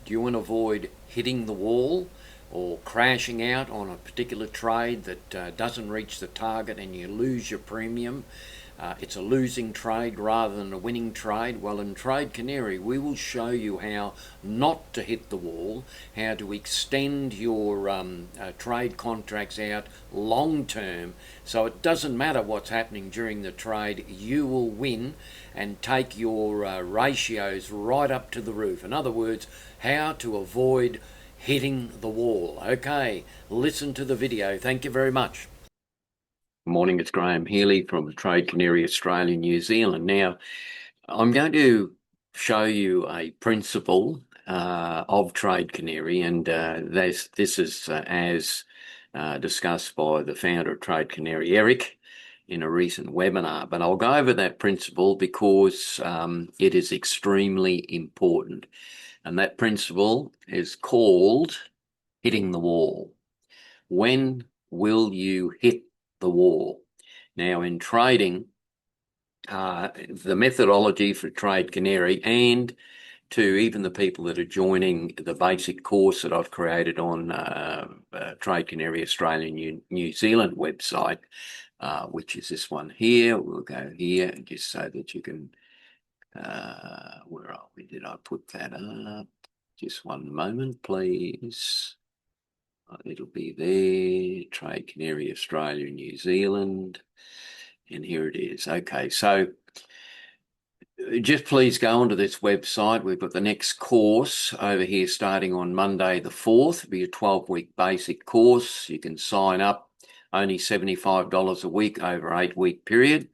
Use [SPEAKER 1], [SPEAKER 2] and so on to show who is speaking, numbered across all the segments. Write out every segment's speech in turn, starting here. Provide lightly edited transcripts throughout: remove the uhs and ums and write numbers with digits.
[SPEAKER 1] Do you want to avoid hitting the wall or crashing out on a particular trade that doesn't reach the target and you lose your premium? It's a losing trade rather than a winning trade. Well, in Trade Canary, we will show you how not to hit the wall, how to extend your trade contracts out long term, so it doesn't matter what's happening during the trade, you will win and take your ratios right up to the roof. In other words, how to avoid hitting the wall. Okay, listen to the video. Thank you very much. Morning, it's Graham Healy from Trade Canary Australia, New Zealand. Now, I'm going to show you a principle of Trade Canary, and this is as discussed by the founder of Trade Canary, Eric, in a recent webinar. But I'll go over that principle because it is extremely important. And that principle is called hitting the wall. When will you hit the wall? Now, in trading, the methodology for Trade Canary, and to even the people that are joining the basic course that I've created on Trade Canary Australia New Zealand website, which is this one here. We'll go here just so that you can, where are we? Did I put that up? Just one moment, please. It'll be there, Trade Canary Australia, New Zealand, and here it is. Okay, so just please go onto this website. We've got the next course over here starting on Monday the 4th. It'll be a 12-week basic course. You can sign up, only $75 a week over an 8-week period,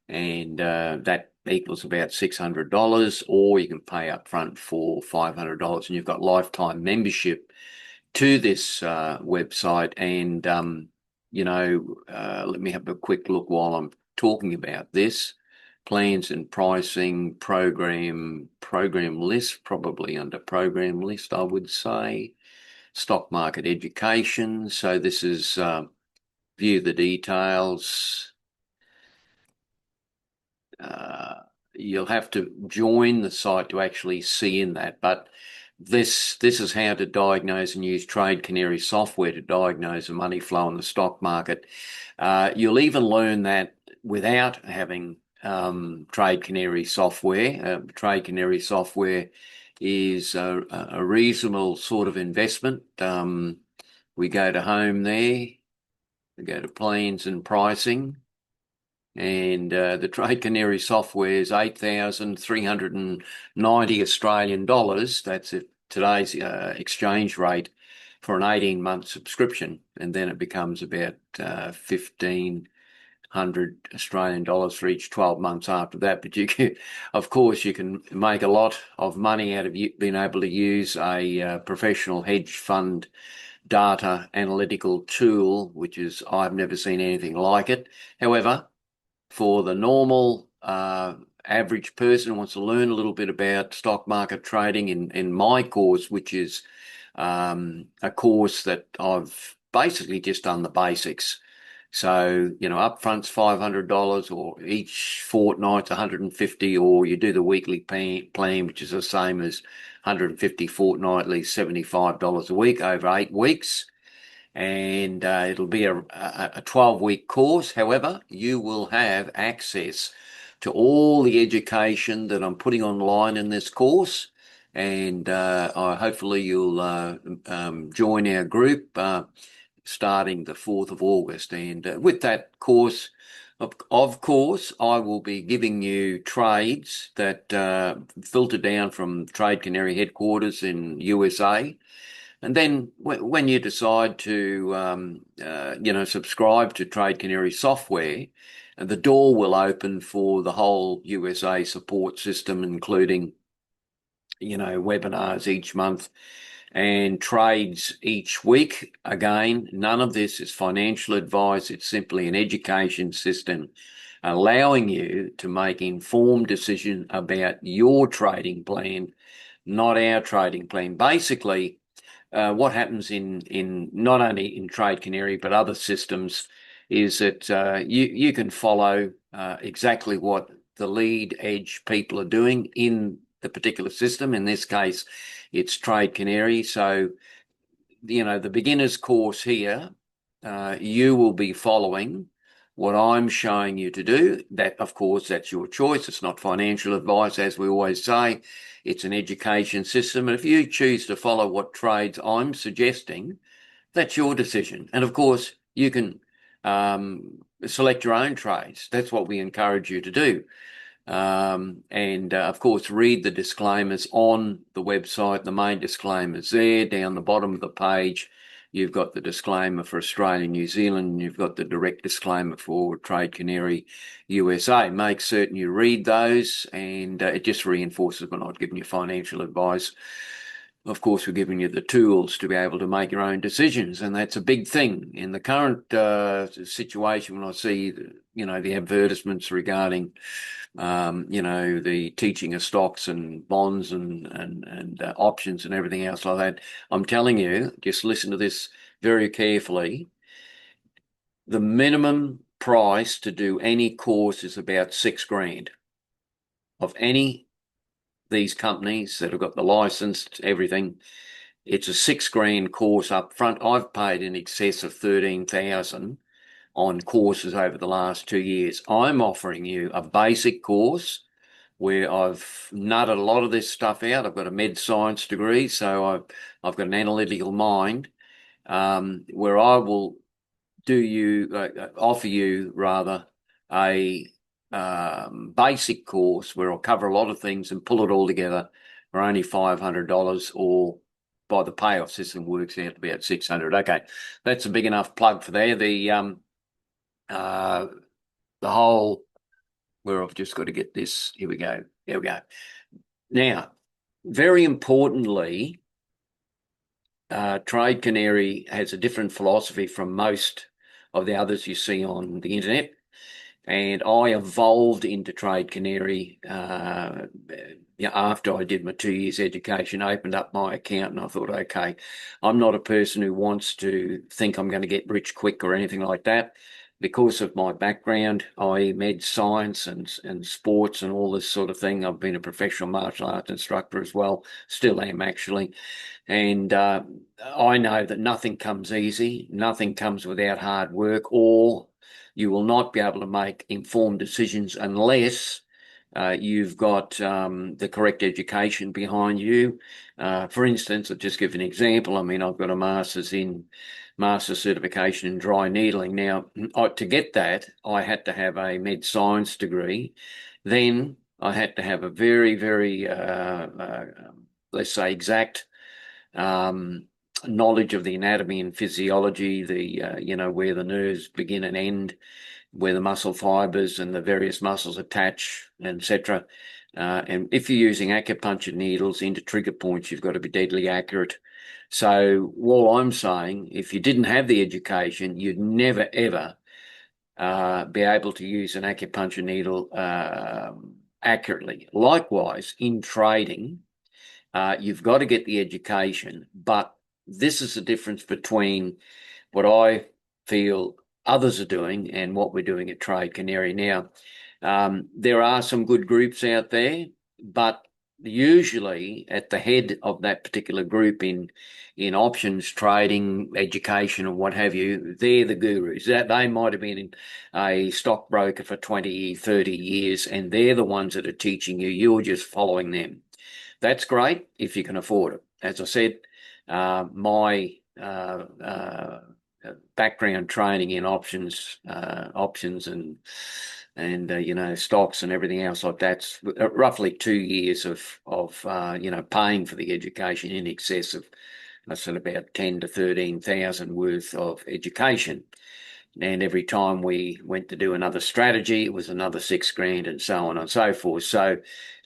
[SPEAKER 1] and that equals about $600, or you can pay up front for $500, and you've got lifetime membership to this website. And let me have a quick look while I'm talking about this. Plans and pricing, program list, probably under program list, I would say. Stock market education. So this is view the details. You'll have to join the site to actually see in that, but this is how to diagnose and use Trade Canary software to diagnose the money flow in the stock market. You'll even learn that without having Trade Canary software. Trade Canary software is a reasonable sort of investment. We go to home there, we go to plans and pricing, and the Trade Canary software is 8,390 Australian dollars. That's at today's exchange rate for an 18-month subscription, and then it becomes about 1,500 Australian dollars for each 12 months after that. But of course, you can make a lot of money out of being able to use a professional hedge fund data analytical tool, which is, I've never seen anything like it. However, for the normal average person who wants to learn a little bit about stock market trading, in my course, which is a course that I've basically just done the basics. So, upfront's $500, or each fortnight's $150, or you do the weekly plan, which is the same as $150 fortnightly, $75 a week over 8 weeks. And it'll be a 12-week course. However, you will have access to all the education that I'm putting online in this course, and hopefully you'll join our group starting the 4th of August. And with that course, of course, I will be giving you trades that filter down from Trade Canary headquarters in USA. And then when you decide to, subscribe to Trade Canary software, the door will open for the whole USA support system, including, webinars each month and trades each week. Again, none of this is financial advice. It's simply an education system allowing you to make informed decisions about your trading plan, not our trading plan. Basically, what happens in not only in Trade Canary but other systems is that you can follow exactly what the lead edge people are doing in the particular system. In this case, It's Trade Canary. So, the beginner's course here, you will be following what I'm showing you to do. That, of course, that's your choice. It's not financial advice, as we always say. It's an education system. And if you choose to follow what trades I'm suggesting, that's your decision. And of course, you can select your own trades. That's what we encourage you to do. And of course, read the disclaimers on the website. The main disclaimers there. Down the bottom of the page, you've got the disclaimer for Australia and New Zealand, and you've got the direct disclaimer for Trade Canary USA. Make certain you read those, and it just reinforces we're not giving you financial advice. Of course, we're giving you the tools to be able to make your own decisions, and that's a big thing in the current situation. When I see, the advertisements regarding, the teaching of stocks and bonds and options and everything else like that, I'm telling you, just listen to this very carefully. The minimum price to do any course is about $6,000 of any these companies that have got the license, everything. It's a $6,000 course up front. I've paid in excess of 13,000 on courses over the last 2 years. I'm offering you a basic course where I've nutted a lot of this stuff out. I've got a med science degree, so I've got an analytical mind, where I will offer you rather a basic course where I'll cover a lot of things and pull it all together for only $500, or by the payoff system works out to be at $600. Okay, that's a big enough plug for there. The whole, where I've just got to get this. Here we go. There we go. Now, very importantly, Trade Canary has a different philosophy from most of the others you see on the internet. And I evolved into Trade Canary after I did my 2 years education, opened up my account, and I thought, okay, I'm not a person who wants to think I'm going to get rich quick or anything like that. Because of my background, i.e. med science and sports and all this sort of thing. I've been a professional martial arts instructor as well, still am actually. And I know that nothing comes easy, nothing comes without hard work, or you will not be able to make informed decisions unless you've got the correct education behind you. For instance, I'll just give an example. I mean, I've got a master's certification in dry needling. Now, to get that, I had to have a med science degree. Then I had to have a very, very, let's say, exact knowledge of the anatomy and physiology, where the nerves begin and end, where the muscle fibers and the various muscles attach, etc. And if you're using acupuncture needles into trigger points, you've got to be deadly accurate. So all I'm saying, if you didn't have the education, you'd never, ever be able to use an acupuncture needle accurately. Likewise, in trading, you've got to get the education, but this is the difference between what I feel others are doing and what we're doing at Trade Canary. Now, there are some good groups out there, but usually at the head of that particular group in options trading, education, and what have you, they're the gurus. That they might have been a stockbroker for 20, 30 years, and they're the ones that are teaching you. You're just following them. That's great if you can afford it. As I said, my background training in options and stocks and everything else like that's roughly 2 years of paying for the education in excess of, I said, about 10 to 13,000 worth of education. And every time we went to do another strategy, it was another $6,000 and so on and so forth. So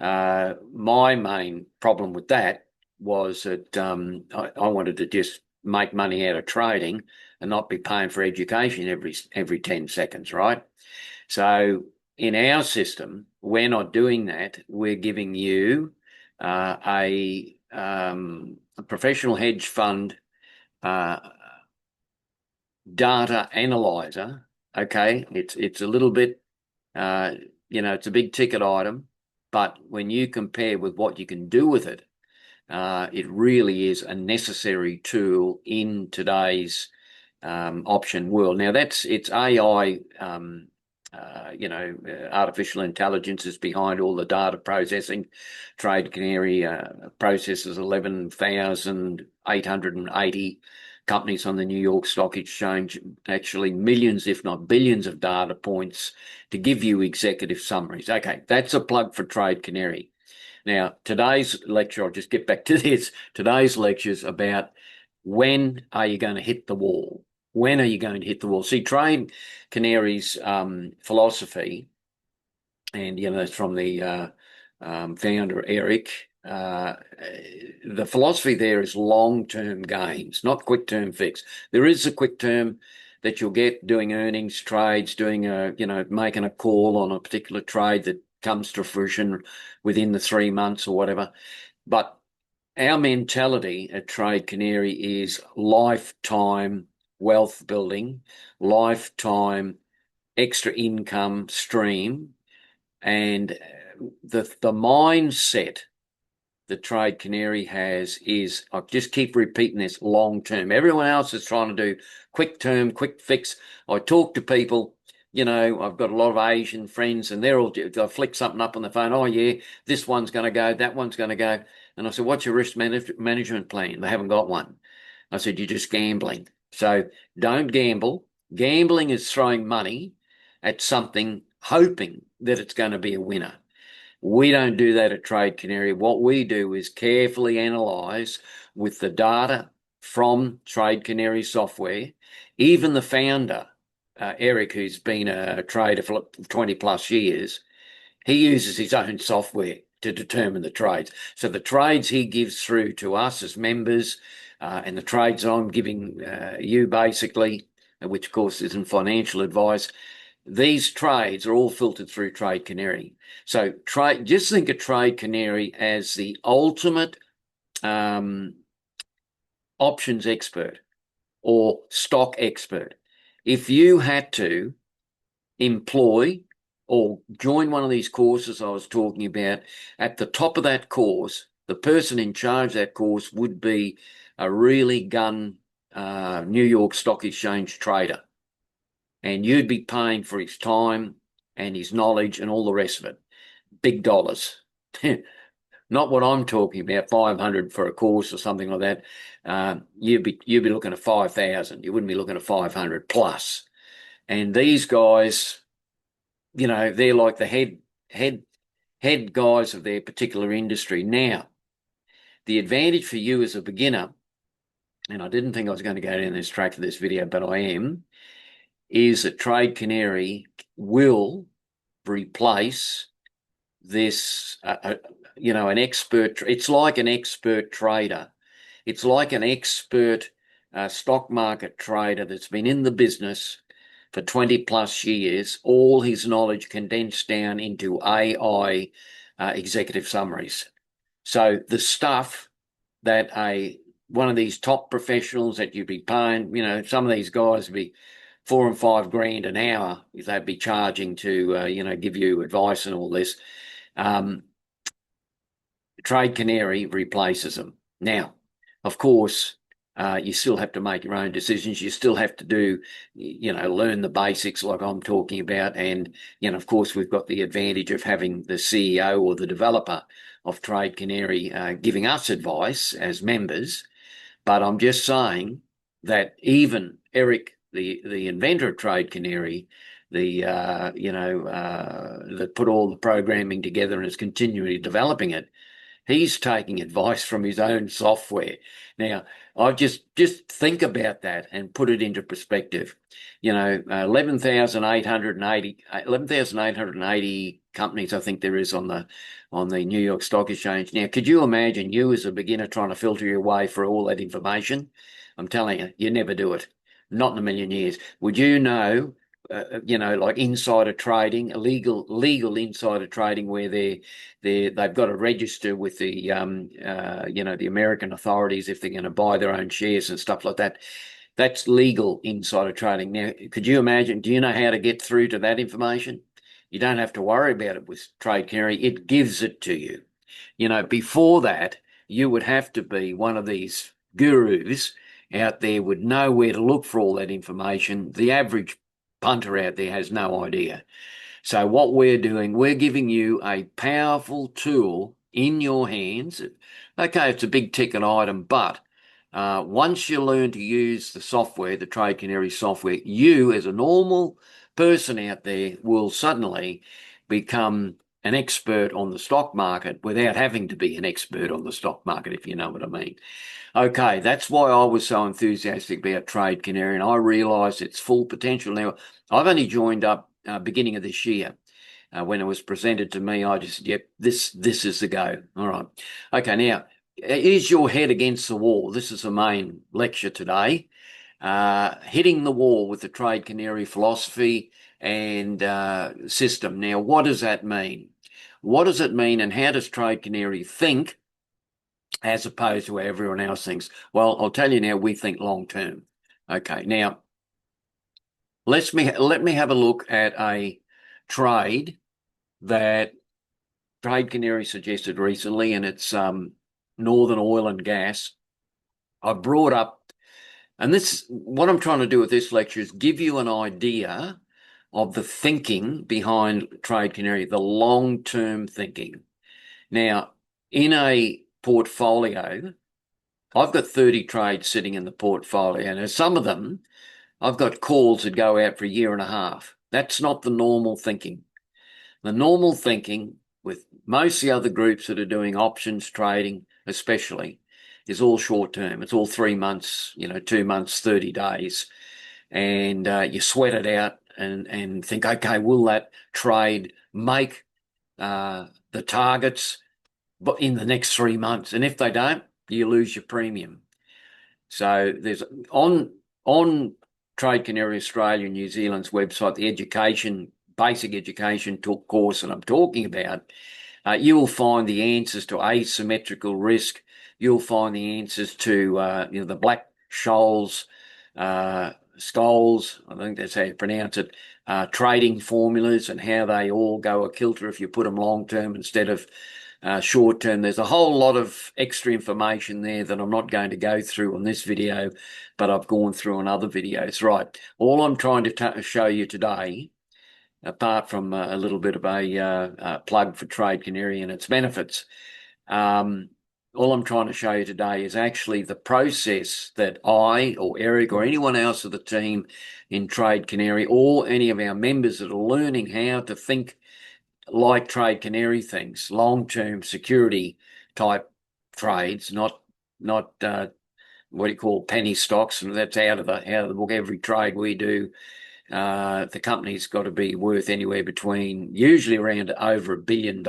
[SPEAKER 1] my main problem with that was that I wanted to just make money out of trading and not be paying for education every 10 seconds, right? So in our system, we're not doing that. We're giving you a professional hedge fund data analyzer. Okay, it's a little bit, it's a big ticket item, but when you compare with what you can do with it, It really is a necessary tool in today's option world. Now it's AI, artificial intelligence is behind all the data processing. Trade Canary processes 11,880 companies on the New York Stock Exchange, actually millions, if not billions of data points to give you executive summaries. Okay, that's a plug for Trade Canary. Now, today's lecture, I'll just get back to this. Today's lecture is about when are you going to hit the wall? When are you going to hit the wall? See, Trade Canary's philosophy, and it's from the founder Eric. The philosophy there is long-term gains, not quick-term fix. There is a quick term that you'll get doing earnings trades, doing making a call on a particular trade that comes to fruition within the 3 months or whatever. But our mentality at Trade Canary is lifetime wealth building, lifetime extra income stream, and the mindset that Trade Canary has is, I just keep repeating this, long term. Everyone else is trying to do quick term, quick fix. I talk to people, I've got a lot of Asian friends, and they'll flick something up on the phone. Oh yeah, this one's going to go, that one's going to go. And I said, what's your risk management plan? They haven't got one. I said, you're just gambling. So don't gamble. Gambling is throwing money at something, hoping that it's going to be a winner. We don't do that at Trade Canary. What we do is carefully analyse with the data from Trade Canary software. Even the founder, Eric, who's been a trader for 20 plus years, he uses his own software to determine the trades. So the trades he gives through to us as members, and the trades I'm giving you basically, which of course isn't financial advice, these trades are all filtered through Trade Canary. So just think of Trade Canary as the ultimate options expert or stock expert. If you had to employ or join one of these courses I was talking about, at the top of that course, the person in charge of that course would be a really gun New York Stock Exchange trader. And you'd be paying for his time and his knowledge and all the rest of it. Big dollars. Not what I'm talking about, 500 for a course or something like that. You'd be looking at 5,000. You wouldn't be looking at 500 plus. And these guys, they're like the head guys of their particular industry. Now, the advantage for you as a beginner, and I didn't think I was going to go down this track for this video, but I am, is that Trade Canary will replace this, an expert. It's like an expert trader. It's like an expert stock market trader that's been in the business for 20 plus years, all his knowledge condensed down into AI executive summaries. So the stuff that one of these top professionals that you'd be paying, some of these guys would be $4 and $5 grand an hour if they'd be charging to, give you advice and all this. Trade Canary replaces them. Now, of course, you still have to make your own decisions. You still have to do, learn the basics like I'm talking about. And, of course, we've got the advantage of having the CEO or the developer of Trade Canary giving us advice as members. But I'm just saying that even Eric, the inventor of Trade Canary, that put all the programming together and is continually developing it, he's taking advice from his own software. Now, I just think about that and put it into perspective. 11,880 companies, I think there is on the New York Stock Exchange. Now, could you imagine you as a beginner trying to filter your way through all that information? I'm telling you, you never do it. Not in a million years. Would you know, like insider trading, legal insider trading, where they've got to register with the the American authorities if they're going to buy their own shares and stuff like that. That's legal insider trading. Now, could you imagine? Do you know how to get through to that information? You don't have to worry about it with Trade Canary. It gives it to you. Before that, you would have to be one of these gurus out there, would know where to look for all that information. The average punter out there has no idea. So what we're doing, we're giving you a powerful tool in your hands. Okay, it's a big ticket item, but once you learn to use the software, the Trade Canary software, you as a normal person out there will suddenly become an expert on the stock market without having to be an expert on the stock market, if you know what I mean. Okay, that's why I was so enthusiastic about Trade Canary, and I realised its full potential. Now, I've only joined up beginning of this year. When it was presented to me, I just, yep, this is the go. All right. Okay, now, is your head against the wall? This is the main lecture today. Hitting the wall with the Trade Canary philosophy and system. Now, what does that mean? What does it mean, and how does Trade Canary think as opposed to how everyone else thinks? Well, I'll tell you now, we think long term. Okay, now, let me have a look at a trade that Trade Canary suggested recently, and it's Northern Oil and Gas. I brought up, and this, what I'm trying to do with this lecture is give you an idea of the thinking behind Trade Canary, the long-term thinking. Now, in a portfolio, I've got 30 trades sitting in the portfolio, and some of them, I've got calls that go out for a year and a half. That's not the normal thinking. The normal thinking with most of the other groups that are doing options trading, especially, is all short term. It's all 3 months, 2 months, 30 days. And you sweat it out and think, okay, will that trade make the targets but in the next 3 months? And if they don't, you lose your premium. So there's on Trade Canary Australia and New Zealand's website, the basic education course that I'm talking about, you will find the answers to asymmetrical risk. You'll find the answers to the Black-Scholes, Scholes, I think that's how you pronounce it, trading formulas and how they all go a kilter if you put them long-term instead of short-term. There's a whole lot of extra information there that I'm not going to go through on this video, but I've gone through on other videos. Right, all I'm trying to show you today, apart from a little bit of a plug for Trade Canary and its benefits, all I'm trying to show you today is actually the process that I or Eric or anyone else of the team in Trade Canary or any of our members that are learning how to think like Trade Canary thinks, long-term security type trades, not what do you call penny stocks, and that's out of the book. Every trade we do, the company's got to be worth anywhere between, usually around over $1 billion.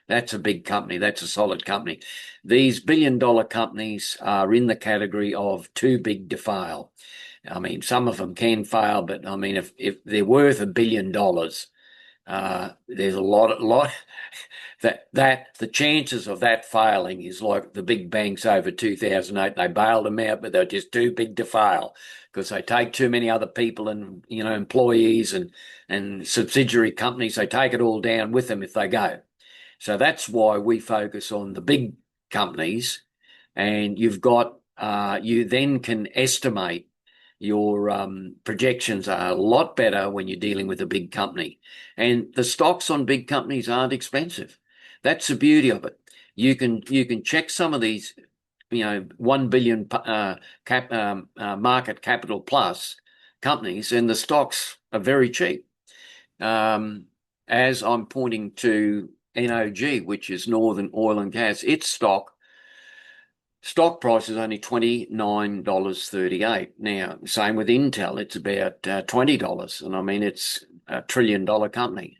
[SPEAKER 1] That's a big company. That's a solid company. These billion-dollar companies are in the category of too big to fail. I mean, some of them can fail, but I mean, if they're worth $1 billion, there's a lot that the chances of that failing is like the big banks over 2008. They bailed them out, but they're just too big to fail because they take too many other people and employees and subsidiary companies. They take it all down with them if they go. So that's why we focus on the big companies, and you've got you then can estimate. Your projections are a lot better when you're dealing with a big company, and the stocks on big companies aren't expensive. That's the beauty of it. You can check some of these, 1 billion market capital plus companies, and the stocks are very cheap. As I'm pointing to NOG, which is Northern Oil and Gas, its stock price is only $29.38. Now, same with Intel, it's about $20. And I mean, it's a $1 trillion company.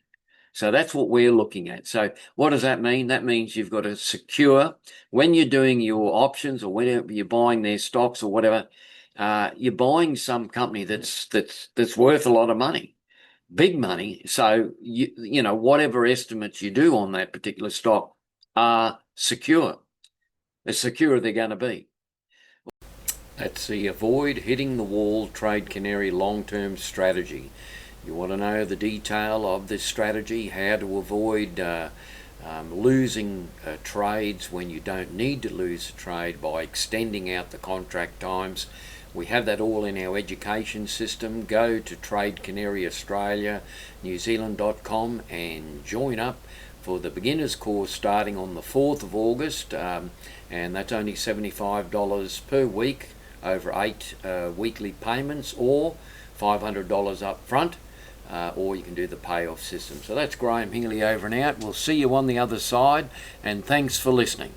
[SPEAKER 1] So that's what we're looking at. So what does that mean? That means you've got to secure, when you're doing your options or whenever you're buying their stocks or whatever, you're buying some company that's worth a lot of money, big money. So, whatever estimates you do on that particular stock are secure. As secure they're going to be. That's the avoid hitting the wall Trade Canary long-term strategy. You want to know the detail of this strategy, how to avoid losing trades when you don't need to lose a trade by extending out the contract times. We have that all in our education system. Go to Trade Canary Australia, New Zealand.com and join up for the beginners course starting on the 4th of August, and that's only $75 per week over 8 weekly payments, or $500 up front, or you can do the payoff system. So that's Graham Hingley over and out. We'll see you on the other side, and thanks for listening.